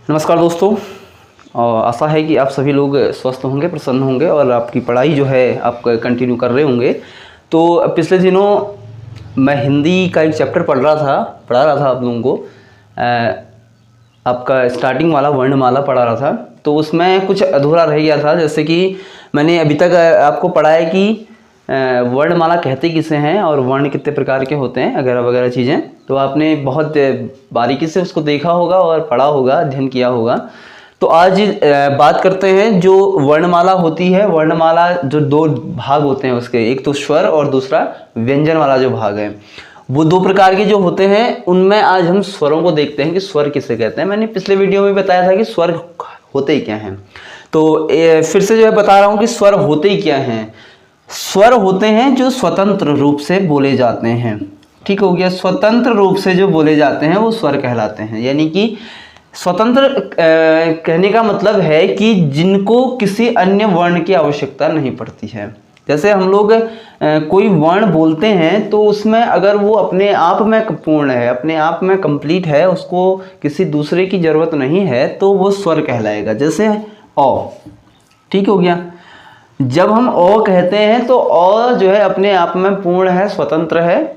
नमस्कार दोस्तों। आशा है कि आप सभी लोग स्वस्थ होंगे, प्रसन्न होंगे और आपकी पढ़ाई जो है आप कंटिन्यू कर रहे होंगे। तो पिछले दिनों मैं हिंदी का एक चैप्टर पढ़ा रहा था आप लोगों को। आपका स्टार्टिंग वाला वर्णमाला पढ़ा रहा था, तो उसमें कुछ अधूरा रह गया था। जैसे कि मैंने अभी तक आपको पढ़ा है कि वर्णमाला कहते किसे हैं और वर्ण कितने प्रकार के होते हैं वगैरह वगैरह चीज़ें। तो आपने बहुत बारीकी से उसको देखा होगा और पढ़ा होगा, अध्ययन किया होगा। तो आज बात करते हैं जो वर्णमाला होती है। वर्णमाला जो दो भाग होते हैं उसके, एक तो स्वर और दूसरा व्यंजन वाला जो भाग है, वो दो प्रकार के जो होते हैं। उनमें आज हम स्वरों को देखते हैं कि स्वर किसे कहते हैं। मैंने पिछले वीडियो में बताया था कि स्वर होते ही क्या हैं, तो फिर से जो है बता रहा हूँ कि स्वर होते ही क्या हैं। स्वर होते हैं जो स्वतंत्र रूप से बोले जाते हैं। ठीक हो गया। स्वतंत्र रूप से जो बोले जाते हैं वो स्वर कहलाते हैं। यानी कि स्वतंत्र कहने का मतलब है कि जिनको किसी अन्य वर्ण की आवश्यकता नहीं पड़ती है। जैसे हम लोग कोई वर्ण बोलते हैं तो उसमें अगर वो अपने आप में पूर्ण है, अपने आप में कंप्लीट है, उसको किसी दूसरे की ज़रूरत नहीं है, तो वो स्वर कहलाएगा। जैसे अ, ठीक हो गया। जब हम अ कहते हैं तो अ जो है अपने आप में पूर्ण है, स्वतंत्र है,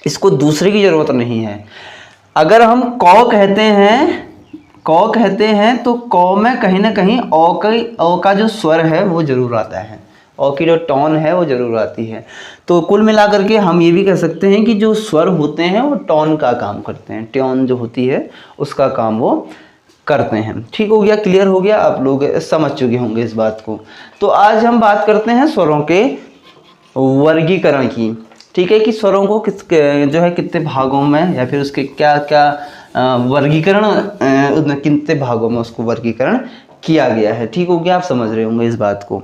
इसको दूसरे की ज़रूरत नहीं है। अगर हम क कहते हैं तो क में कहीं ना कहीं अ का जो स्वर है वो जरूर आता है, अ की जो टोन है वो जरूर आती है। तो कुल मिलाकर के हम ये भी कह सकते हैं कि जो स्वर होते हैं वो टोन का काम करते हैं। टोन जो होती है उसका काम वो करते हैं। ठीक हो गया, क्लियर हो गया, आप लोग समझ चुके होंगे इस बात को। तो आज हम बात करते हैं स्वरों के वर्गीकरण की। ठीक है, कि स्वरों को जो है कितने भागों में या फिर उसके क्या क्या वर्गीकरण, कितने भागों में उसको वर्गीकरण किया गया है। ठीक हो गया, आप समझ रहे होंगे इस बात को।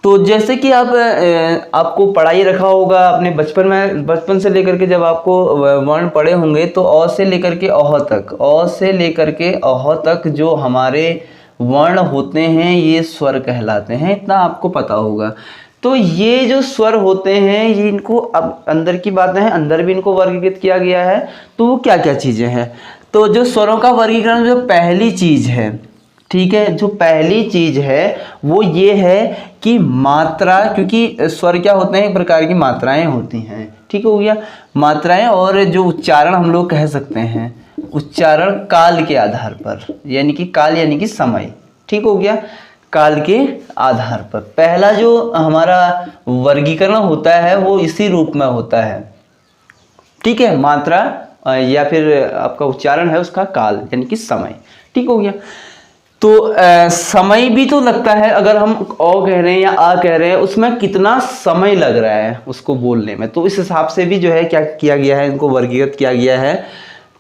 तो जैसे कि आपको पढ़ाई रखा होगा अपने बचपन से लेकर के, जब आपको वर्ण पढ़े होंगे तो अ से लेकर के अह तक, अ से लेकर के अह तक जो हमारे वर्ण होते हैं ये स्वर कहलाते हैं। इतना आपको पता होगा। तो ये जो स्वर होते हैं ये, इनको अब अंदर की बातें हैं, अंदर भी इनको वर्गीकृत किया गया है। तो वो क्या क्या चीज़ें हैं। तो जो स्वरों का वर्गीकरण, जो पहली चीज़ है, ठीक है, जो पहली चीज है वो ये है कि मात्रा, क्योंकि स्वर क्या होते हैं, एक प्रकार की मात्राएं होती हैं। ठीक हो गया, मात्राएं। और जो उच्चारण हम लोग कह सकते हैं, उच्चारण काल के आधार पर, यानी कि काल यानी कि समय। ठीक हो गया, काल के आधार पर पहला जो हमारा वर्गीकरण होता है वो इसी रूप में होता है। ठीक है, मात्रा या फिर आपका उच्चारण है उसका काल यानी कि समय। ठीक हो गया। तो समय भी तो लगता है। अगर हम अ कह रहे हैं या आ कह रहे हैं, उसमें कितना समय लग रहा है उसको बोलने में, तो इस हिसाब से भी जो है क्या किया गया है, इनको वर्गीकृत किया गया है।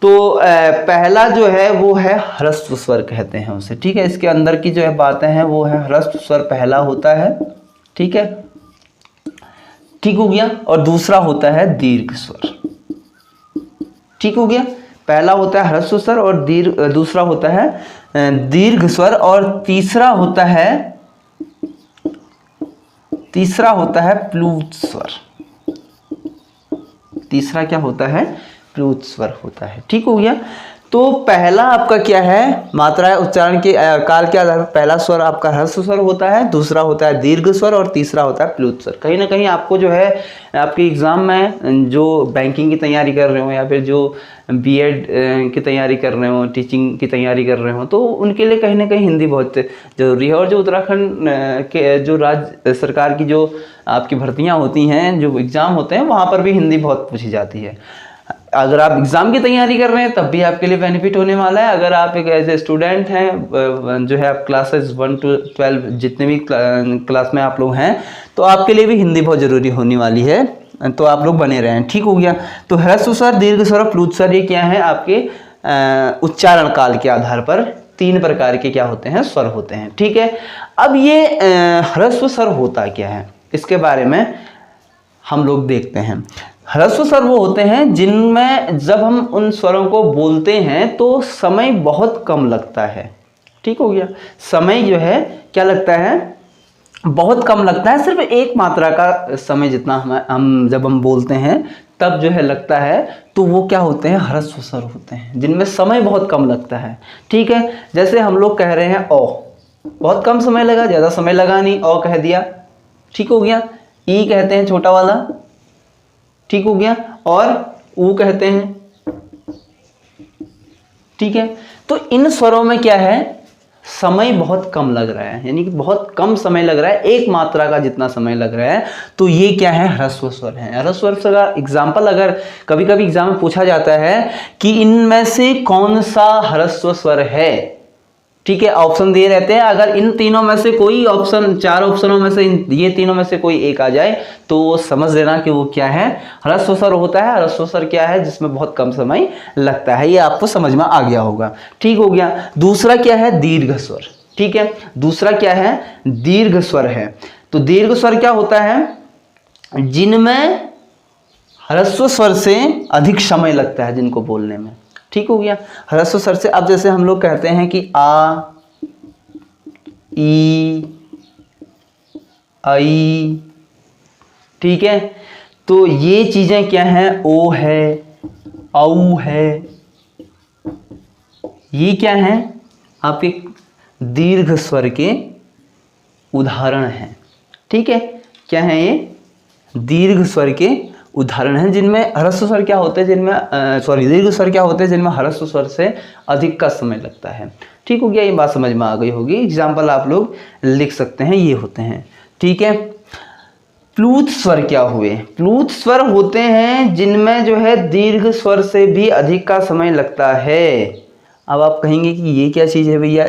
तो पहला जो है वो है ह्रस्व स्वर कहते हैं उसे। ठीक है, इसके अंदर की जो है बातें हैं वो है ह्रस्व स्वर पहला होता है। ठीक है, ठीक हो गया। और दूसरा होता है दीर्घ स्वर। ठीक हो गया, पहला होता है ह्रस्व स्वर और दूसरा होता है दीर्घ स्वर। और तीसरा होता है प्लूत स्वर। तीसरा क्या होता है, प्लूत स्वर होता है। ठीक हो गया। तो पहला आपका क्या है, मात्रा उच्चारण के काल के आधार पर पहला स्वर आपका ह्रस्व स्वर होता है, दूसरा होता है दीर्घ स्वर और तीसरा होता है प्लूत स्वर। कहीं ना कहीं आपको जो है आपके एग्जाम में जो बैंकिंग की तैयारी कर रहे हो या फिर जो बीएड की तैयारी कर रहे हो, टीचिंग की तैयारी कर रहे हो, तो उनके लिए कहीं ना कहीं हिंदी बहुत ज़रूरी है। और जो उत्तराखंड के जो राज्य सरकार की जो आपकी भर्तियाँ होती हैं, जो एग्ज़ाम होते हैं, वहाँ पर भी हिंदी बहुत पूछी जाती है। अगर आप एग्ज़ाम की तैयारी कर रहे हैं तब भी आपके लिए बेनिफिट होने वाला है। अगर आप एक एज ए स्टूडेंट हैं, जो है आप क्लासेस 1 to 12 जितने भी क्लास में आप लोग हैं, तो आपके लिए भी हिंदी बहुत ज़रूरी होने वाली है। तो आप लोग बने रहें। ठीक हो गया। तो ह्रस्व स्वर, दीर्घ स्वर और प्लूत स्वर ये क्या है, आपके उच्चारण काल के आधार पर तीन प्रकार के क्या होते हैं, स्वर होते हैं। ठीक है। अब ये ह्रस्व स्वर होता क्या है, इसके बारे में हम लोग देखते हैं। ह्रस्व स्वर वो होते हैं जिनमें जब हम उन स्वरों को बोलते हैं तो समय बहुत कम लगता है। ठीक हो गया, समय जो है क्या लगता है, बहुत कम लगता है, सिर्फ एक मात्रा का समय जितना हम जब हम बोलते हैं तब जो है लगता है, तो वो क्या होते हैं, ह्रस्व स्वर होते हैं जिनमें समय बहुत कम लगता है। ठीक है, जैसे हम लोग कह रहे हैं ओ, बहुत कम समय लगा, ज़्यादा समय लगा नहीं, ओ कह दिया, ठीक हो गया। ई कहते हैं छोटा वाला, ठीक हो गया, और ऊ कहते हैं, ठीक है। तो इन स्वरों में क्या है, समय बहुत कम लग रहा है, यानी कि बहुत कम समय लग रहा है, एक मात्रा का जितना समय लग रहा है, तो ये क्या है, ह्रस्व स्वर है। ह्रस्व स्वर का एग्जाम्पल अगर कभी कभी एग्जाम में पूछा जाता है कि इनमें से कौन सा ह्रस्व स्वर है, ठीक है, ऑप्शन दिए रहते हैं, अगर इन तीनों में से कोई ऑप्शन, चार ऑप्शनों में से ये तीनों में से कोई एक आ जाए तो समझ लेना कि वो क्या है, ह्रस्व स्वर होता है। ह्रस्व स्वर क्या है, जिसमें बहुत कम समय लगता है, ये आपको समझ में आ गया होगा, ठीक हो गया। दूसरा क्या है, दीर्घ स्वर, ठीक है, दूसरा क्या है, दीर्घ स्वर है। तो दीर्घ स्वर क्या होता है, जिनमें ह्रस्व स्वर से अधिक समय लगता है जिनको बोलने में, ठीक हो गया, ह्रस्व स्वर से। अब जैसे हम लोग कहते हैं कि आ, ई, आई, ठीक है, तो ये चीजें क्या हैं, ओ है, औ है, ये क्या है, आपके दीर्घ स्वर के उदाहरण हैं, ठीक है। क्या है ये, दीर्घ स्वर के उदाहरण हैं, जिनमें ह्रस्व स्वर क्या होते हैं, जिनमें दीर्घ स्वर क्या होते हैं, जिनमें ह्रस्व स्वर से अधिक का समय लगता है, ठीक हो गया। ये बात समझ में आ गई होगी, एग्जाम्पल आप लोग लिख सकते हैं, ये होते हैं, ठीक है। प्लूत स्वर क्या हुए, प्लूत स्वर होते हैं जिनमें जो है दीर्घ स्वर से भी अधिक का समय लगता है। अब आप कहेंगे कि ये क्या चीज़ है भैया,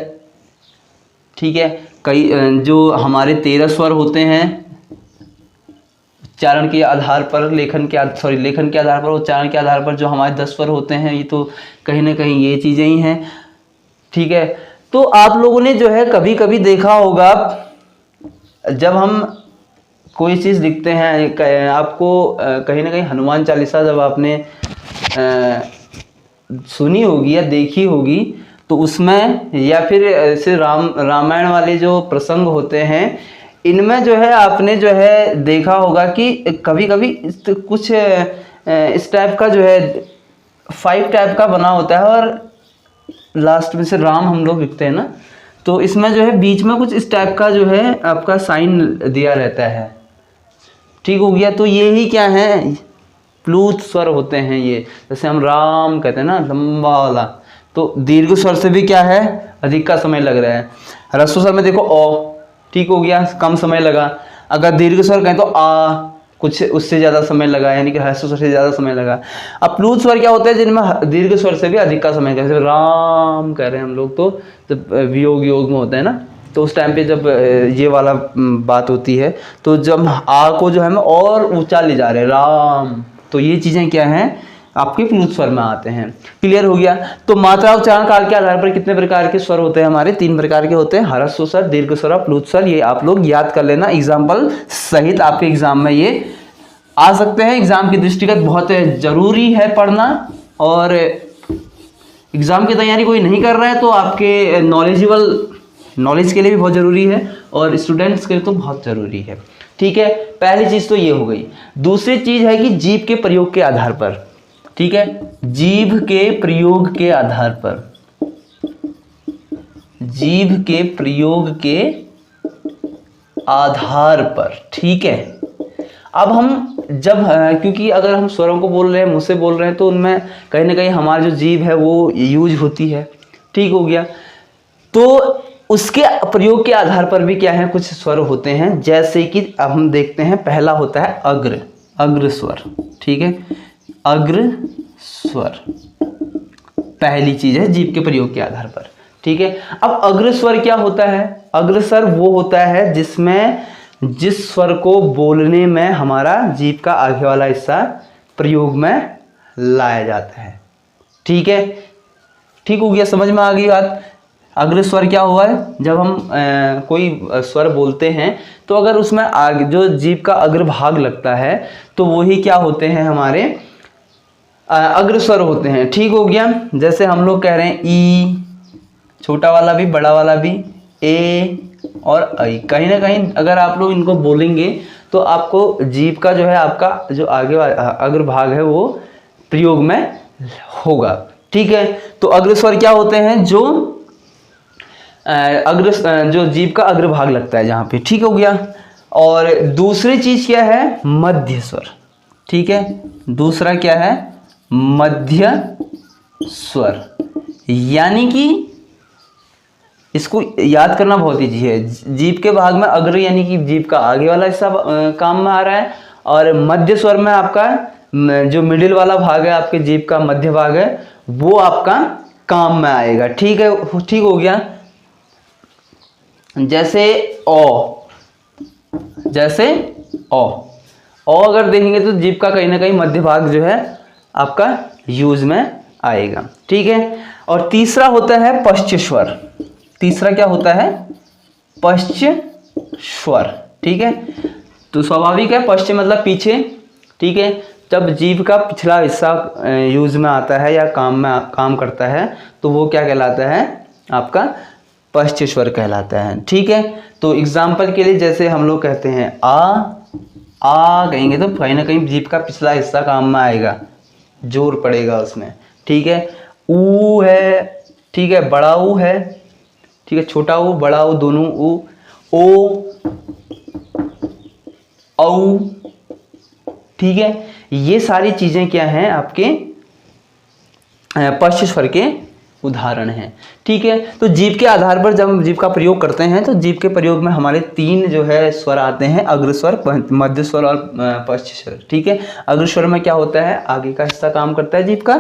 ठीक है, कई जो हमारे 13 स्वर होते हैं उच्चारण के आधार पर, लेखन के आधार पर, उच्चारण के आधार पर जो हमारे 10 स्वर होते हैं, ये तो कहीं ना कहीं ये चीज़ें ही हैं, ठीक है। तो आप लोगों ने जो है कभी कभी देखा होगा, जब हम कोई चीज़ लिखते हैं, आपको कहीं ना कहीं हनुमान चालीसा जब आपने सुनी होगी या देखी होगी, तो उसमें या फिर ऐसे रामायण वाले जो प्रसंग होते हैं, इनमें जो है आपने जो है देखा होगा कि कभी कभी कुछ इस टाइप का जो है 5 टाइप का बना होता है, और लास्ट में से राम हम लोग लिखते हैं ना, तो इसमें जो है बीच में कुछ इस टाइप का जो है आपका साइन दिया रहता है, ठीक हो गया। तो ये ही क्या है, प्लूत स्वर होते हैं ये, जैसे हम राम कहते हैं ना, लंबा वाला, तो दीर्घ स्वर से भी क्या है, अधिक का समय लग रहा है। ह्रस्व स्वर में देखो ओ, ठीक हो गया, कम समय लगा। अगर दीर्घ स्वर कहें तो आ, कुछ उससे ज़्यादा समय लगा, यानी कि ह्रस्व स्वर से ज़्यादा समय लगा। अब प्लूत स्वर क्या होते हैं, जिनमें दीर्घ स्वर से भी अधिक का समय, जैसे राम कह रहे हैं हम लोग, तो जब वियोग योग में होता है ना, तो उस टाइम पे जब ये वाला बात होती है, तो जब आ को जो है हम और ऊंचा ले जा रहे हैं, राम, तो ये चीज़ें क्या हैं, आपके प्लूत स्वर में आते हैं। क्लियर हो गया। तो मात्रा उच्चारण काल के आधार पर कितने प्रकार के स्वर होते हैं, हमारे 3 प्रकार के होते हैं, ह्रस्व स्वर, दीर्घ स्वर और प्लूत स्वर। ये आप लोग याद कर लेना, एग्जाम्पल सहित आपके एग्जाम में ये आ सकते हैं। एग्जाम की दृष्टिगत बहुत जरूरी है पढ़ना, और एग्जाम की तैयारी कोई नहीं कर रहा है तो आपके नॉलेज के लिए भी बहुत ज़रूरी है, और स्टूडेंट्स के लिए तो बहुत ज़रूरी है, ठीक है। पहली चीज़ तो ये हो गई। दूसरी चीज़ है कि जीभ के प्रयोग के आधार पर, ठीक है, जीभ के प्रयोग के आधार पर, जीभ के प्रयोग के आधार पर, ठीक है। अब हम जब क्योंकि अगर हम स्वरों को बोल रहे हैं, मुँह से बोल रहे हैं, तो उनमें कहीं ना कहीं हमारी जो जीभ है वो यूज होती है, ठीक हो गया। तो उसके प्रयोग के आधार पर भी क्या है, कुछ स्वर होते हैं, जैसे कि अब हम देखते हैं, पहला होता है अग्र स्वर, ठीक है, अग्र स्वर पहली चीज है जीभ के प्रयोग के आधार पर, ठीक है। अब अग्र स्वर क्या होता है, अग्र स्वर वो होता है जिसमें जिस स्वर को बोलने में हमारा जीभ का आगे वाला हिस्सा प्रयोग में लाया जाता है, ठीक है, ठीक हो गया, समझ में आ गई बात। अग्र स्वर क्या हुआ है, जब हम कोई स्वर बोलते हैं तो अगर उसमें आगे जो जीभ का अग्र भाग लगता है तो वही क्या होते हैं, हमारे अग्र स्वर होते हैं, ठीक हो गया। जैसे हम लोग कह रहे हैं ई, छोटा वाला भी बड़ा वाला भी, ए और ऐ। कहीं ना कहीं अगर आप लोग इनको बोलेंगे तो आपको जीभ का जो है आपका जो आगे अग्रभाग है वो प्रयोग में होगा। ठीक है, तो अग्रस्वर क्या होते हैं, जो जो जीभ का अग्रभाग लगता है जहाँ पे। ठीक हो गया। और दूसरी चीज क्या है, मध्य स्वर। ठीक है, दूसरा क्या है, मध्य स्वर। यानी कि इसको याद करना बहुत ईजी है। जीभ के भाग में अग्र यानी कि जीभ का आगे वाला हिस्सा काम में आ रहा है, और मध्य स्वर में आपका जो मिडिल वाला भाग है, आपके जीभ का मध्य भाग है, वो आपका काम में आएगा। ठीक है, ठीक हो गया। जैसे ओ, जैसे ओ अगर देखेंगे तो जीभ का कहीं ना कहीं मध्य भाग जो है आपका यूज में आएगा। ठीक है, और तीसरा होता है पश्च स्वर। तीसरा क्या होता है, पश्च स्वर। ठीक है, तो स्वाभाविक है, पश्च मतलब पीछे। ठीक है, जब जीभ का पिछला हिस्सा यूज में आता है या काम करता है तो वो क्या कहलाता है, आपका पश्च स्वर कहलाता है। ठीक है, तो एग्जाम्पल के लिए जैसे हम लोग कहते हैं आ कहेंगे तो कहीं ना कहीं जीभ का पिछला हिस्सा काम में आएगा, जोर पड़ेगा उसमें। ठीक है, ऊ है, ठीक है, बड़ा ऊ है, ठीक है, छोटा ऊ बड़ा ऊ दोनों ऊ, ओ औ। ठीक है, ये सारी चीजें क्या हैं, आपके पश्च स्वर के उदाहरण हैं। ठीक है, तो जीभ के आधार पर जब हम जीभ का प्रयोग करते हैं तो जीभ के प्रयोग में हमारे तीन जो है स्वर आते हैं, अग्रस्वर, मध्य स्वर और पश्च स्वर। ठीक है, अग्रस्वर में क्या होता है, आगे का हिस्सा काम करता है जीभ का,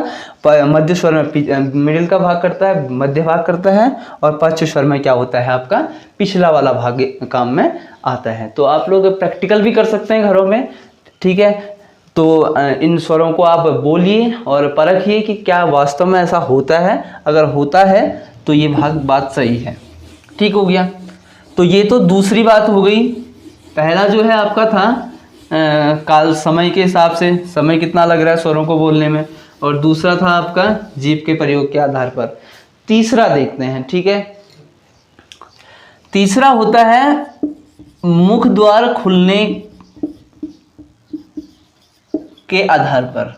मध्य स्वर में मिडिल का भाग करता है, मध्य भाग करता है, और पश्च स्वर में क्या होता है, आपका पिछला वाला भाग काम में आता है। तो आप लोग प्रैक्टिकल भी कर सकते हैं घरों में। ठीक है, तो इन स्वरों को आप बोलिए और परखिए कि क्या वास्तव में ऐसा होता है। अगर होता है तो ये बात सही है। ठीक हो गया। तो ये तो दूसरी बात हो गई। पहला जो है आपका था काल, समय के हिसाब से समय कितना लग रहा है स्वरों को बोलने में, और दूसरा था आपका जीभ के प्रयोग के आधार पर। तीसरा देखते हैं। ठीक है, तीसरा होता है मुख द्वार खुलने के आधार पर।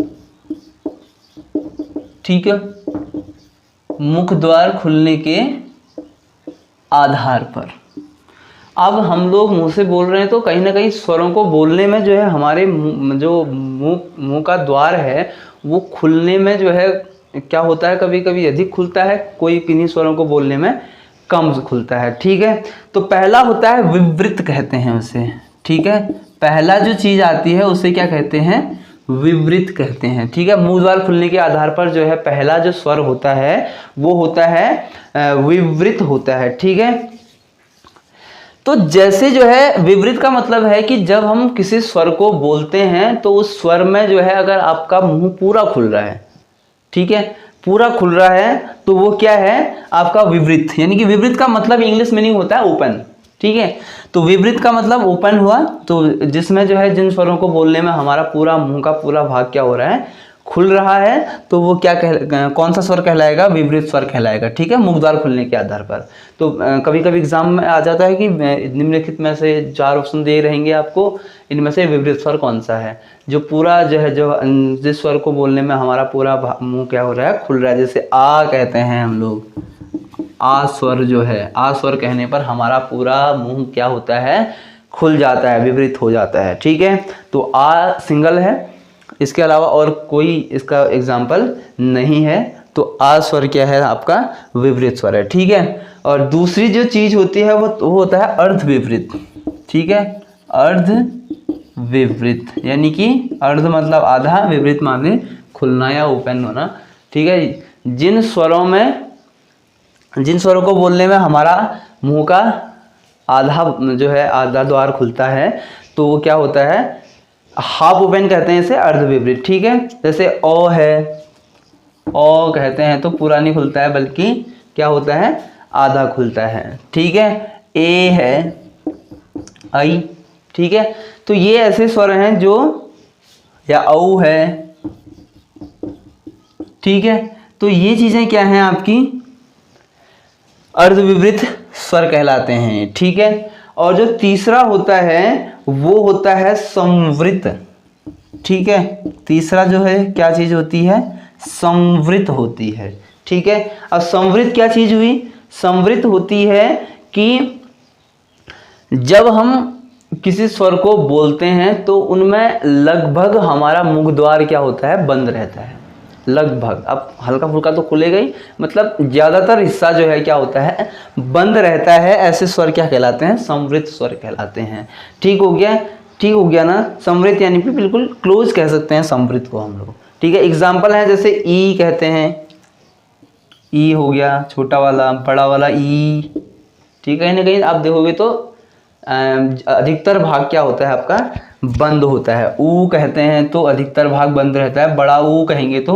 ठीक है, मुख द्वार खुलने के आधार पर। अब हम लोग मुंह से बोल रहे हैं तो कहीं ना कहीं स्वरों को बोलने में जो है हमारे जो मुंह का द्वार है वो खुलने में जो है क्या होता है, कभी कभी अधिक खुलता है, कोई किन्हीं स्वरों को बोलने में कम खुलता है। ठीक है, तो पहला होता है विवृत कहते हैं उसे। ठीक है, पहला जो चीज आती है उसे क्या कहते हैं, विवृत कहते हैं। ठीक है, मुंह द्वार खुलने के आधार पर जो है पहला जो स्वर होता है वो होता है विवृत होता है। ठीक है, तो जैसे जो है विवृत का मतलब है कि जब हम किसी स्वर को बोलते हैं तो उस स्वर में जो है अगर आपका मुंह पूरा खुल रहा है, ठीक है, पूरा खुल रहा है, तो वो क्या है, आपका विवृत। यानी कि विवृत का मतलब इंग्लिश मीनिंग होता है ओपन। ठीक है, तो विवृत का मतलब ओपन हुआ, तो जिसमें जो है जिन स्वरों को बोलने में हमारा पूरा मुंह का पूरा भाग क्या हो रहा है, खुल रहा है, तो वो क्या कौन सा स्वर कहलाएगा, विवृत स्वर कहलाएगा। ठीक है, मुख द्वार खुलने के आधार पर। तो कभी कभी एग्जाम में आ जाता है कि निम्नलिखित में से 4 ऑप्शन दे रहेंगे आपको, इनमें से विवृत स्वर कौन सा है, जो पूरा जो है जो जिस स्वर को बोलने में हमारा पूरा मुंह क्या हो रहा है, खुल रहा है। जैसे आ कहते हैं हम लोग, आ स्वर जो है, आ स्वर कहने पर हमारा पूरा मुंह क्या होता है, खुल जाता है, विवृत हो जाता है। ठीक है, तो आ सिंगल है, इसके अलावा और कोई इसका एग्जाम्पल नहीं है। तो आ स्वर क्या है, आपका विवृत स्वर है। ठीक है, और दूसरी जो चीज होती है वो होता है अर्ध विवृत। ठीक है, अर्ध विवृत, यानी कि अर्ध मतलब आधा, विवृत माने खुलना या ओपन होना। ठीक है, जिन स्वरों को बोलने में हमारा मुंह का आधा जो है, आधा द्वार खुलता है, तो वो क्या होता है, हाफ ओपन कहते हैं इसे, अर्ध विवृत। ठीक है, जैसे ओ है, ओ कहते हैं तो पूरा नहीं खुलता है, बल्कि क्या होता है, आधा खुलता है। ठीक है, ए है, आई। ठीक है, तो ये ऐसे स्वर हैं जो, या औ है। ठीक है, तो ये चीजें क्या हैं आपकी, अर्ध विवृत स्वर कहलाते हैं, ठीक है। और जो तीसरा होता है वो होता है संवृत, ठीक है। तीसरा जो है क्या चीज होती है, संवृत होती है, ठीक है। अब संवृत क्या चीज हुई, संवृत होती है कि जब हम किसी स्वर को बोलते हैं तो उनमें लगभग हमारा मुख द्वार क्या होता है, बंद रहता है, लगभग। अब हल्का फुल्का तो खुलेगा ही, मतलब ज्यादातर हिस्सा जो है क्या होता है, बंद रहता है। ऐसे स्वर क्या कहलाते हैं, संवृत स्वर कहलाते हैं। ठीक हो गया, ठीक हो गया ना। संवृत यानी कि बिल्कुल क्लोज कह सकते हैं संवृत को हम लोग, ठीक है। एग्जाम्पल है जैसे ई कहते हैं, ई हो गया छोटा वाला, बड़ा वाला ई, ठीक है। कहीं ना कहीं आप देखोगे तो अधिकतर भाग क्या होता है आपका, बंद होता है। ऊ कहते हैं तो अधिकतर भाग बंद रहता है, बड़ा ऊ कहेंगे तो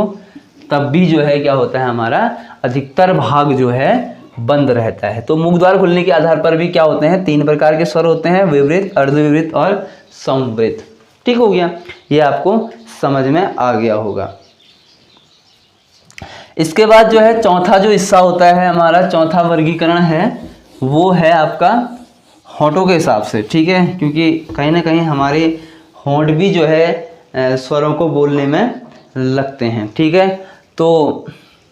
तब भी जो है क्या होता है, हमारा अधिकतर भाग जो है बंद रहता है। तो मुख द्वार खुलने के आधार पर भी क्या होते हैं, 3 प्रकार के स्वर होते हैं, विवृत, अर्धविवृत और संवृत। ठीक हो गया, ये आपको समझ में आ गया होगा। इसके बाद जो है चौथा जो हिस्सा होता है हमारा, चौथा वर्गीकरण है वो है आपका होंठों के हिसाब से, ठीक है। क्योंकि कहीं ना कहीं हमारे होंठ भी जो है स्वरों को बोलने में लगते हैं, ठीक है। तो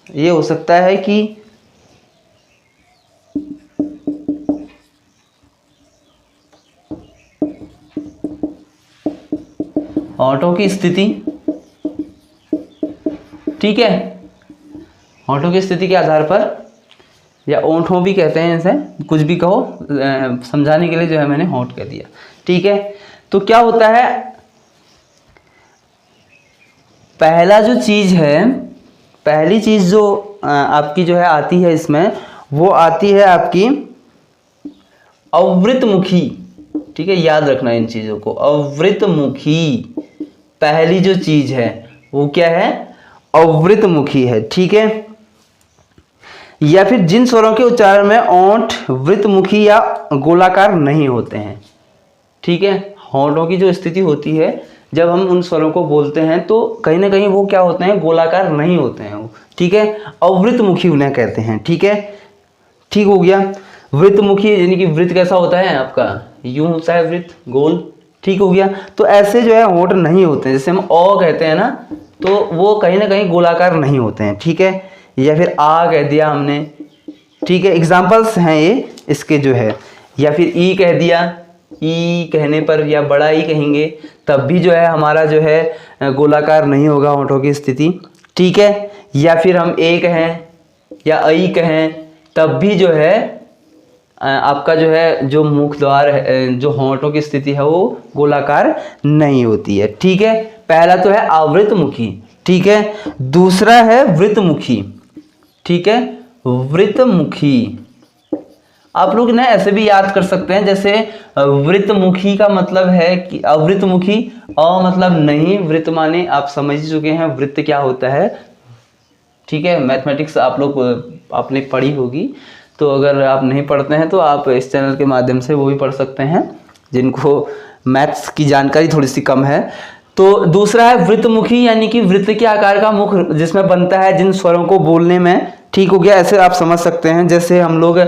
ये हो सकता है कि होंठों की स्थिति, ठीक है, होंठों की स्थिति के आधार पर, या ओंठों भी कहते हैं इसे, कुछ भी कहो, समझाने के लिए जो है मैंने होंठ कह दिया, ठीक है। तो क्या होता है, पहला जो चीज है, पहली चीज जो आपकी जो है आती है इसमें, वो आती है आपकी अवृतमुखी, ठीक है। याद रखना इन चीजों को, अवृतमुखी पहली जो चीज है वो क्या है, अवृतमुखी है, ठीक है। या फिर जिन स्वरों के उच्चारण में ओंठ वृत्तमुखी या गोलाकार नहीं होते हैं, ठीक है। होंठों की जो स्थिति होती है जब हम उन स्वरों को बोलते हैं तो कहीं ना कहीं वो क्या होते हैं, गोलाकार नहीं होते हैं वो, ठीक है। अवृतमुखी उन्हें कहते हैं, ठीक है। ठीक हो गया। वृत्तमुखी यानी कि वृत्त कैसा होता है आपका, यूं होता है वृत्त, गोल, ठीक हो गया। तो ऐसे जो है होंठ नहीं होते हैं, जैसे हम ओ कहते हैं ना, तो वो कहीं ना कहीं गोलाकार नहीं होते हैं, ठीक है। या फिर आ कह दिया हमने, ठीक है, एग्जाम्पल्स हैं ये इसके जो है। या फिर ई कह दिया, ई कहने पर या बड़ा ई कहेंगे तब भी जो है हमारा जो है गोलाकार नहीं होगा होंठों की स्थिति, ठीक है। या फिर हम ए कहें या आई कहें तब भी जो है आपका जो है जो मुख द्वार है, जो होंठों की स्थिति है वो गोलाकार नहीं होती है, ठीक है। पहला तो है आवृतमुखी, ठीक है। दूसरा है वृत्तमुखी, ठीक है, वृत्तमुखी। आप लोग ना ऐसे भी याद कर सकते हैं, जैसे वृत्तमुखी का मतलब है कि अवृतमुखी, अ मतलब नहीं, वृत्त माने आप समझ चुके हैं वृत्त क्या होता है, ठीक है। मैथमेटिक्स आप लोग आपने पढ़ी होगी, तो अगर आप नहीं पढ़ते हैं तो आप इस चैनल के माध्यम से वो भी पढ़ सकते हैं जिनको मैथ्स की जानकारी थोड़ी सी कम है। तो दूसरा है वृत्तमुखी, यानी कि वृत्त के आकार का मुख जिसमें बनता है जिन स्वरों को बोलने में, ठीक हो गया। ऐसे आप समझ सकते हैं, जैसे हम लोग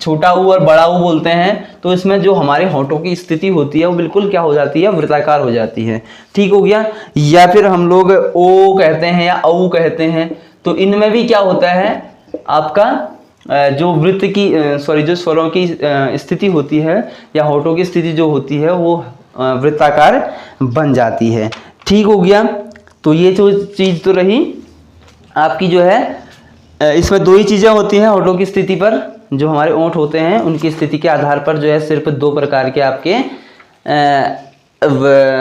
छोटा ऊ और बड़ा ऊ बोलते हैं तो इसमें जो हमारे होंठों की स्थिति होती है वो बिल्कुल क्या हो जाती है, वृत्ताकार हो जाती है, ठीक हो गया। या फिर हम लोग ओ कहते हैं या औ कहते हैं, तो इनमें भी क्या होता है आपका जो वृत्त की सॉरी जो स्वरों की स्थिति होती है या होंठों की स्थिति जो होती है वो वृत्ताकार बन जाती है, ठीक हो गया। तो ये जो चीज तो रही आपकी जो है, इसमें 2 ही चीजें होती हैं होंठों की स्थिति पर, जो हमारे ओंठ होते हैं उनकी स्थिति के आधार पर जो है सिर्फ 2 प्रकार के आपके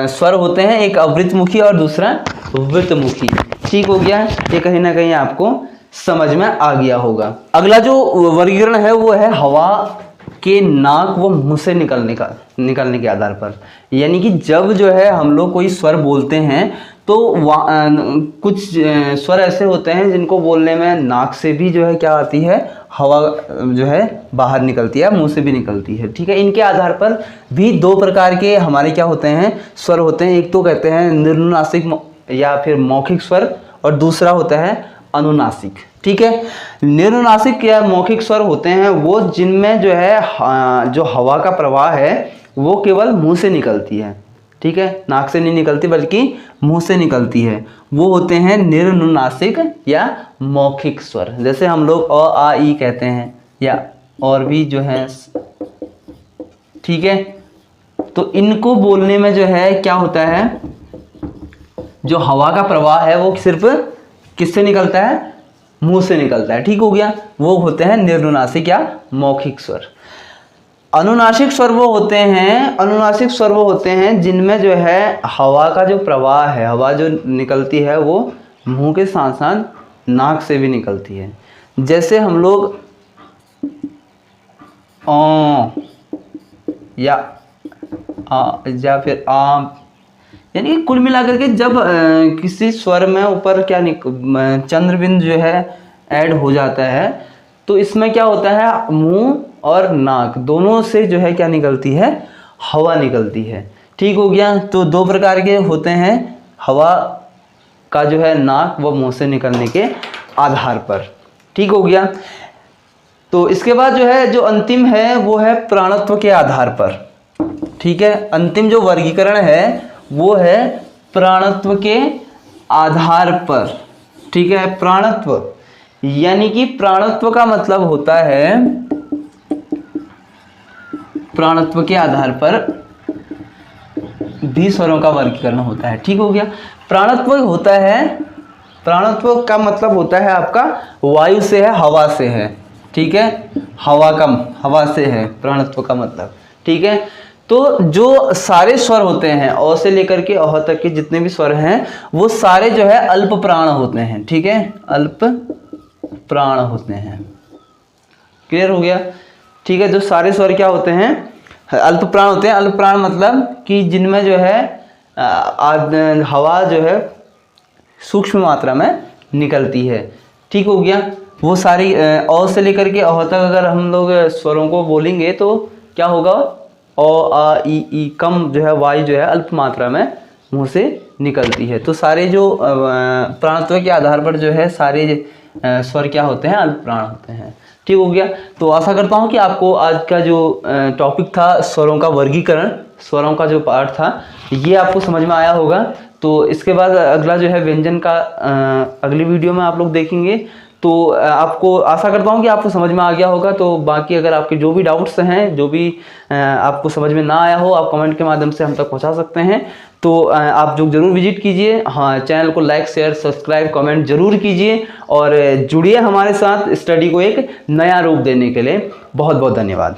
स्वर होते हैं, एक अवृतमुखी और दूसरा वृत्तमुखी, ठीक हो गया। ये कहीं ना कहीं आपको समझ में आ गया होगा। अगला जो वर्गीकरण है वो है हवा के नाक व मुंह से निकलने के आधार पर, यानी कि जब जो है हम लोग कोई स्वर बोलते हैं तो कुछ स्वर ऐसे होते हैं जिनको बोलने में नाक से भी जो है क्या आती है, हवा जो है बाहर निकलती है, मुंह से भी निकलती है, ठीक है। इनके आधार पर भी 2 प्रकार के हमारे क्या होते हैं, स्वर होते हैं। एक तो कहते हैं निर्नुनासिक या फिर मौखिक स्वर और दूसरा होता है अनुनासिक, ठीक है। निरनुनासिक या मौखिक स्वर होते हैं वो जिनमें जो है जो हवा का प्रवाह है वो केवल मुंह से निकलती है, ठीक है, नाक से नहीं निकलती बल्कि मुंह से निकलती है, वो होते हैं निरनुनासिक या मौखिक स्वर। जैसे हम लोग अ आ ई कहते हैं या और भी जो है, ठीक है। तो इनको बोलने में जो है क्या होता है, जो हवा का प्रवाह है वो सिर्फ किससे निकलता है, मुंह से निकलता है, ठीक हो गया। वो होते हैं निरनुनासिक या मौखिक स्वर। अनुनासिक स्वर वो होते हैं जिनमें जो है हवा का जो प्रवाह है, हवा जो निकलती है वो मुंह के साथ साथ नाक से भी निकलती है। जैसे हम लोग या फिर यानी कि कुल मिलाकर के जब किसी स्वर में ऊपर क्या चंद्रबिंदु जो है ऐड हो जाता है तो इसमें क्या होता है, मुंह और नाक दोनों से जो है क्या निकलती है, हवा निकलती है, ठीक हो गया। तो दो प्रकार के होते हैं हवा का जो है नाक व मुंह से निकलने के आधार पर, ठीक हो गया। तो इसके बाद जो है जो अंतिम है वो है प्राणत्व के आधार पर, ठीक है। अंतिम जो वर्गीकरण है वो है प्राणत्व के आधार पर, ठीक है। प्राणत्व यानी कि प्राणत्व का मतलब होता है प्राणत्व के आधार पर भी स्वरों का वर्गीकरण होता है, ठीक हो गया। प्राणत्व होता है, प्राणत्व का मतलब होता है आपका वायु से है, हवा से है, ठीक है, हवा से है प्राणत्व का मतलब, ठीक है। तो जो सारे स्वर होते हैं अ से लेकर के अह तक के जितने भी स्वर हैं वो सारे जो है अल्प प्राण होते हैं, ठीक है, अल्प प्राण होते हैं, क्लियर हो गया, ठीक है। जो सारे स्वर क्या होते हैं, अल्प प्राण होते हैं। अल्प प्राण मतलब कि जिनमें जो है हवा जो है सूक्ष्म मात्रा में निकलती है, ठीक हो गया। वो सारी अ से लेकर के अह तक अगर हम लोग स्वरों को बोलेंगे तो क्या होगा, अ आ ई कम जो है वायु जो है अल्प मात्रा में मुंह से निकलती है। तो सारे जो प्राणत्व के आधार पर जो है सारे स्वर क्या होते हैं, अल्प प्राण होते हैं, ठीक हो गया। तो आशा करता हूँ कि आपको आज का जो टॉपिक था स्वरों का वर्गीकरण, स्वरों का जो पार्ट था ये आपको समझ में आया होगा। तो इसके बाद अगला जो है व्यंजन का अगली वीडियो में आप लोग देखेंगे। तो आपको आशा करता हूँ कि आपको समझ में आ गया होगा। तो बाकी अगर आपके जो भी डाउट्स हैं, जो भी आपको समझ में ना आया हो, आप कमेंट के माध्यम से हम तक पहुँचा सकते हैं। तो आप जो ज़रूर विजिट कीजिए, हाँ, चैनल को लाइक शेयर सब्सक्राइब कमेंट जरूर कीजिए और जुड़िए हमारे साथ स्टडी को एक नया रूप देने के लिए। बहुत बहुत धन्यवाद।